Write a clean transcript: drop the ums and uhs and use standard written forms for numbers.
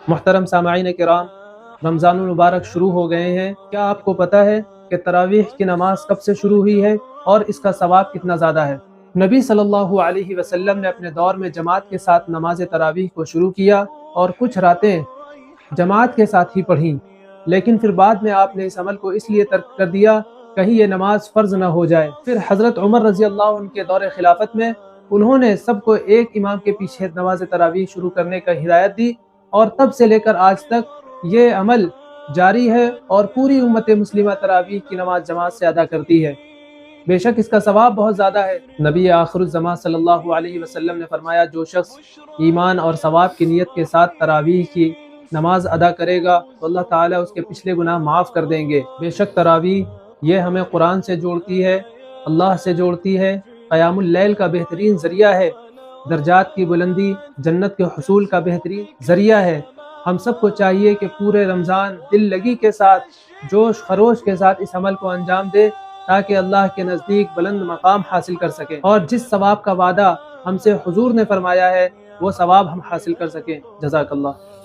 محترم سامعین کرام، رمضان المبارک شروع ہو گئے ہیں۔ کیا آپ کو پتہ ہے کہ تراویح کی نماز کب سے شروع ہوئی ہے اور اس کا ثواب کتنا زیادہ ہے؟ نبی صلی اللہ علیہ وسلم نے اپنے دور میں جماعت کے ساتھ نماز تراویح کو شروع کیا اور کچھ راتیں جماعت کے ساتھ ہی پڑھیں، لیکن پھر بعد میں آپ نے اس عمل کو اس لیے ترک کر دیا کہیں یہ نماز فرض نہ ہو جائے۔ پھر حضرت عمر رضی اللہ عنہ کے دور خلافت میں انہوں نے سب کو ایک امام کے پیچھے نماز تراویح شروع کرنے کا ہدایت دی، اور تب سے لے کر آج تک یہ عمل جاری ہے اور پوری امت مسلمہ تراویح کی نماز جماعت سے ادا کرتی ہے۔ بے شک اس کا ثواب بہت زیادہ ہے۔ نبی آخر الزماں صلی اللہ علیہ وسلم نے فرمایا، جو شخص ایمان اور ثواب کی نیت کے ساتھ تراویح کی نماز ادا کرے گا تو اللہ تعالیٰ اس کے پچھلے گناہ معاف کر دیں گے۔ بے شک تراویح یہ ہمیں قرآن سے جوڑتی ہے، اللہ سے جوڑتی ہے، قیام اللیل کا بہترین ذریعہ ہے، درجات کی بلندی، جنت کے حصول کا بہترین ذریعہ ہے۔ ہم سب کو چاہیے کہ پورے رمضان دل لگی کے ساتھ، جوش خروش کے ساتھ اس عمل کو انجام دے تاکہ اللہ کے نزدیک بلند مقام حاصل کر سکیں، اور جس ثواب کا وعدہ ہم سے حضور نے فرمایا ہے وہ ثواب ہم حاصل کر سکیں۔ جزاک اللہ۔